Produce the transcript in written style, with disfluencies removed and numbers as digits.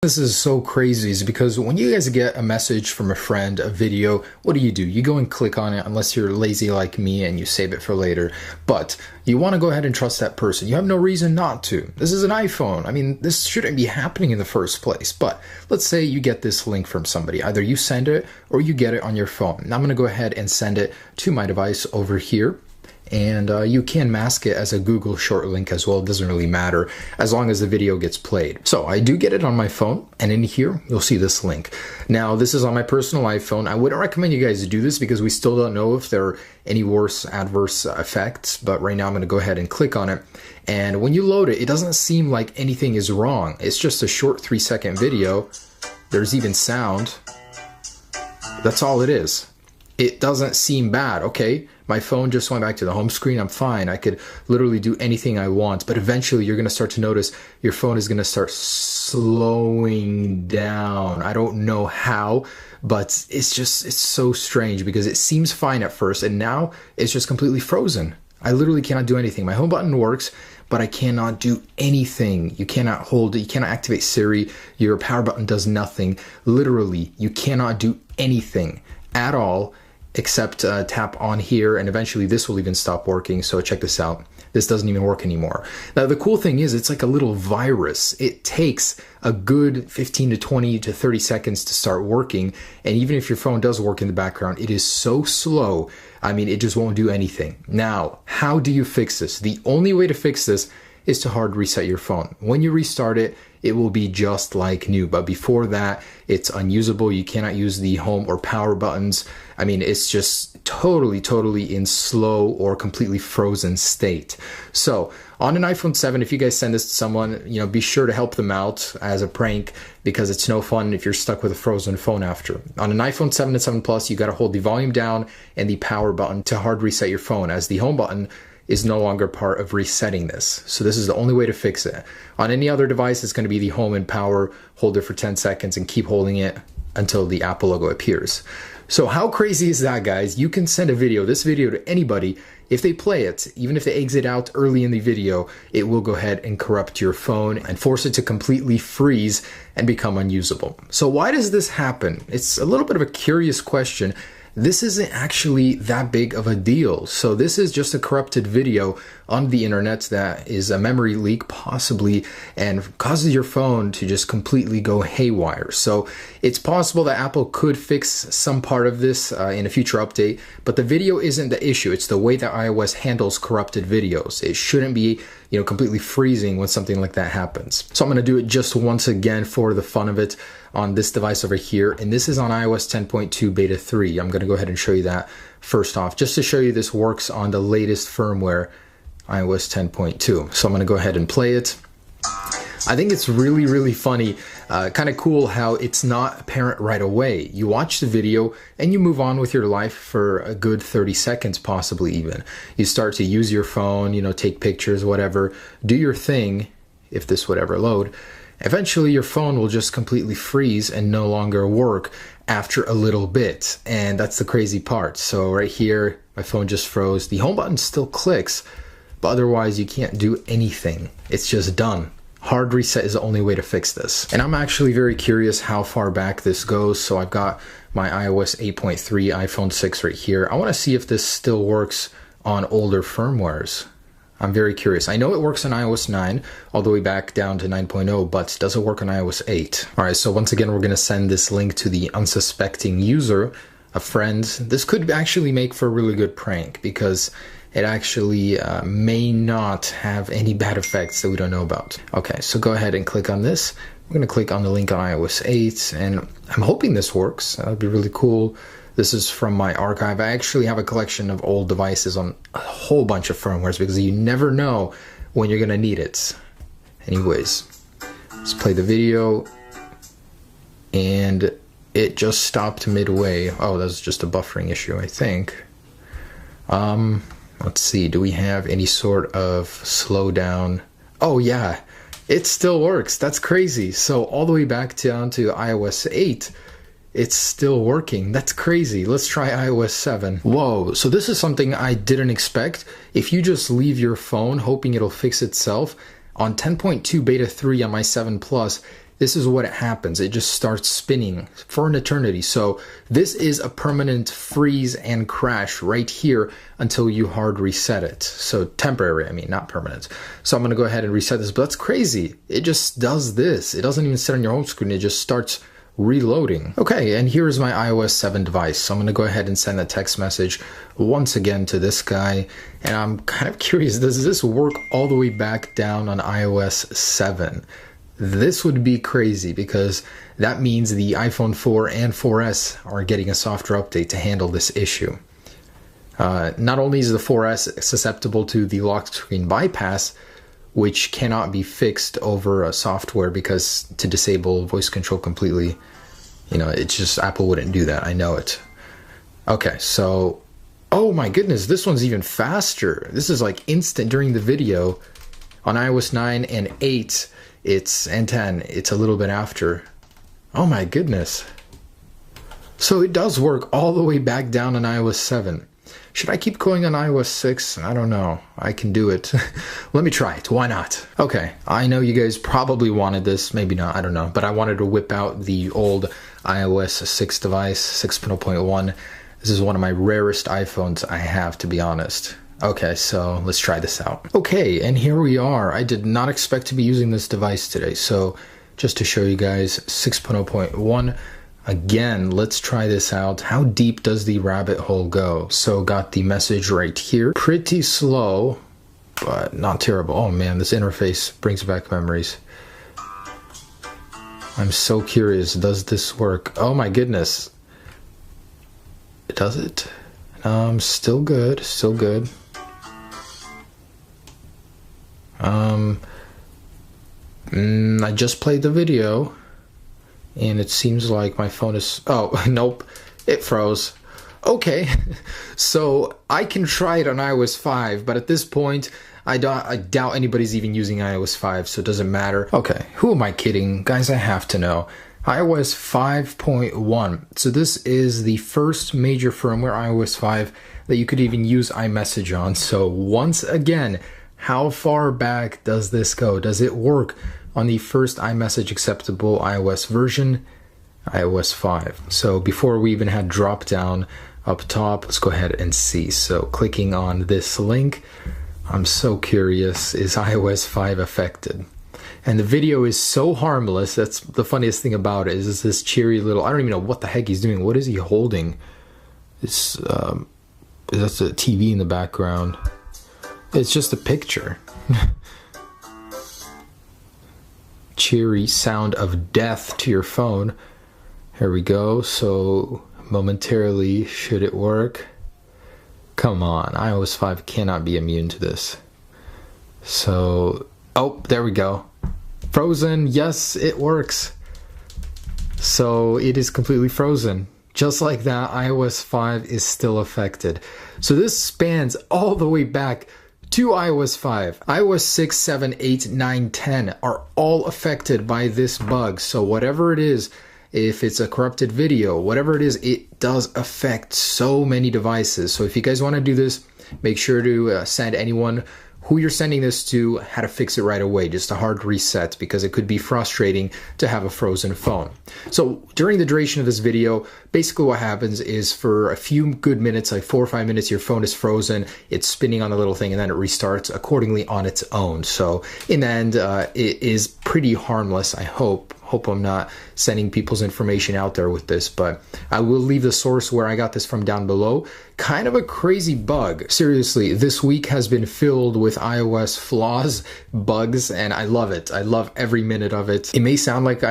This is so crazy is because when you guys get a message from a friend, a video, what do? You go and click on it unless you're lazy like me and you save it for later. But you want to go ahead and trust that person. You have no reason not to. This is an iPhone. I mean, this shouldn't be happening in the first place. But let's say you get this link from somebody. Either you send it or you get it on your phone. Now I'm going to go ahead and send it to my device over here. And you can mask it as a Google short link as well. It doesn't really matter as long as the video gets played. So I do get it on my phone, and in here you'll see this link. Now this is on my personal iPhone. I wouldn't recommend you guys do this because we still don't know if there are any worse adverse effects, but right now I'm going to go ahead and click on it. And when you load it, it doesn't seem like anything is wrong. It's just a short 3-second video. There's even sound. That's all it is. It doesn't seem bad. Okay, my phone just went back to the home screen. I'm fine. I could literally do anything I want. But eventually you're going to start to notice your phone is going to start slowing down. I don't know how, but it's so strange because it seems fine at first and now it's just completely frozen. I literally cannot do anything. My home button works, but I cannot do anything. You cannot hold it. You cannot activate Siri. Your power button does nothing. Literally, you cannot do anything at all except tap on here, and eventually this will even stop working. So check this out. This doesn't even work anymore. Now the cool thing is it's like a little virus. It takes a good 15 to 20 to 30 seconds to start working, and even if your phone does work in the background, it is so slow. I mean, it just won't do anything. Now, how do you fix this? The only way to fix this is to hard reset your phone. When you restart it, it will be just like new. But before that, it's unusable. You cannot use the home or power buttons. I mean, it's just totally in slow or completely frozen state. So on an iPhone 7, if you guys send this to someone, be sure to help them out as a prank because it's no fun if you're stuck with a frozen phone after. On an iPhone 7 and 7 Plus, you got to hold the volume down and the power button to hard reset your phone, as the home button is no longer part of resetting this. So this is the only way to fix it. On any other device, it's going to be the home and power, hold it for 10 seconds and keep holding it until the Apple logo appears. So how crazy is that, guys? You can send this video to anybody. If they play it, even if they exit out early in the video, it will go ahead and corrupt your phone and force it to completely freeze and become unusable. So why does this happen? It's a little bit of a curious question. This isn't actually that big of a deal. So this is just a corrupted video on the internet that is a memory leak possibly and causes your phone to just completely go haywire. So it's possible that Apple could fix some part of this in a future update, but the video isn't the issue. It's the way that iOS handles corrupted videos. It shouldn't be completely freezing when something like that happens. So I'm going to do it just once again for the fun of it on this device over here, and this is on iOS 10.2 beta 3. I'm going to go ahead and show you that first off, just to show you this works on the latest firmware, iOS 10.2. So I'm going to go ahead and play it. I think it's really funny, kind of cool how it's not apparent right away. You watch the video and you move on with your life for a good 30 seconds, possibly even. You start to use your phone, take pictures, whatever, do your thing, if this would ever load. Eventually your phone will just completely freeze and no longer work after a little bit. And that's the crazy part. So right here, my phone just froze. The home button still clicks, but otherwise you can't do anything. It's just done. Hard reset is the only way to fix this. And I'm actually very curious how far back this goes. So I've got my iOS 8.3 iPhone 6 right here. I want to see if this still works on older firmwares. I'm very curious. I know it works on iOS 9 all the way back down to 9.0, but does it work on iOS 8? All right, so once again, we're going to send this link to the unsuspecting user, a friend. This could actually make for a really good prank because it actually may not have any bad effects that we don't know about. Okay, so go ahead and click on this. We're going to click on the link on iOS 8, and I'm hoping this works. That would be really cool. This is from my archive. I actually have a collection of old devices on a whole bunch of firmwares because you never know when you're going to need it. Anyways, let's play the video, and it just stopped midway. Oh, that's just a buffering issue, I think. Let's see, do we have any sort of slowdown? Oh yeah, it still works. That's crazy. So all the way back down to iOS 8, it's still working. That's crazy. Let's try iOS 7. Whoa, so this is something I didn't expect. If you just leave your phone hoping it'll fix itself, on 10.2 beta 3 on my 7 Plus, this is what it happens. It just starts spinning for an eternity. So this is a permanent freeze and crash right here until you hard reset it. So temporary, I mean, not permanent. So I'm gonna go ahead and reset this, but that's crazy. It just does this. It doesn't even sit on your home screen. It just starts reloading. Okay, and here's my iOS 7 device. So I'm gonna go ahead and send a text message once again to this guy. And I'm kind of curious, does this work all the way back down on iOS 7? This would be crazy because that means the iPhone 4 and 4S are getting a software update to handle this issue. Not only is the 4S susceptible to the lock screen bypass, which cannot be fixed over a software because to disable voice control completely, you know, it's just Apple wouldn't do that. I know it. Okay, so, oh my goodness, this one's even faster. This is like instant during the video. On iOS 9 and 8, and 10, it's a little bit after. Oh my goodness. So it does work all the way back down on iOS 7. Should I keep going on iOS 6? I don't know. I can do it. Let me try it. Why not? Okay, I know you guys probably wanted this. Maybe not, I don't know. But I wanted to whip out the old iOS 6 device, 6.0.1. This is one of my rarest iPhones I have, to be honest. Okay, so let's try this out. Okay, and here we are. I did not expect to be using this device today. So just to show you guys, 6.0.1. Again, let's try this out. How deep does the rabbit hole go? So got the message right here. Pretty slow, but not terrible. Oh man, this interface brings back memories. I'm so curious, does this work? Oh my goodness. Does it? Still good, still good. I just played the video and it seems like my phone is, oh, nope, it froze. Okay, so I can try it on iOS 5, but at this point, I doubt anybody's even using iOS 5, so it doesn't matter. Okay, who am I kidding? Guys, I have to know. iOS 5.1. So this is the first major firmware, iOS 5, that you could even use iMessage on. So once again, how far back does this go? Does it work on the first iMessage acceptable iOS version, iOS 5? So before we even had drop down up top, let's go ahead and see. So clicking on this link, I'm so curious, is iOS 5 affected? And the video is so harmless. That's the funniest thing about it, is this cheery little, I don't even know what the heck he's doing. What is he holding? It's, that's a TV in the background. It's just a picture. Cheery sound of death to your phone. Here we go. So momentarily, should it work? Come on, iOS 5 cannot be immune to this. So, oh, there we go. Frozen, yes, it works. So it is completely frozen. Just like that, iOS 5 is still affected. So this spans all the way back to iOS 5. iOS 6, 7, 8, 9, 10 are all affected by this bug. So whatever it is, if it's a corrupted video, whatever it is, it does affect so many devices. So if you guys want to do this, make sure to send anyone who you're sending this to how to fix it right away, just a hard reset, because it could be frustrating to have a frozen phone. So during the duration of this video, basically what happens is for a few good minutes, like 4 or 5 minutes, your phone is frozen, it's spinning on the little thing, and then it restarts accordingly on its own. So in the end, it is pretty harmless, I hope. I'm not sending people's information out there with this, but I will leave the source where I got this from down below. Kind of a crazy bug. Seriously, this week has been filled with iOS flaws, bugs, and I love it. I love every minute of it. It may sound like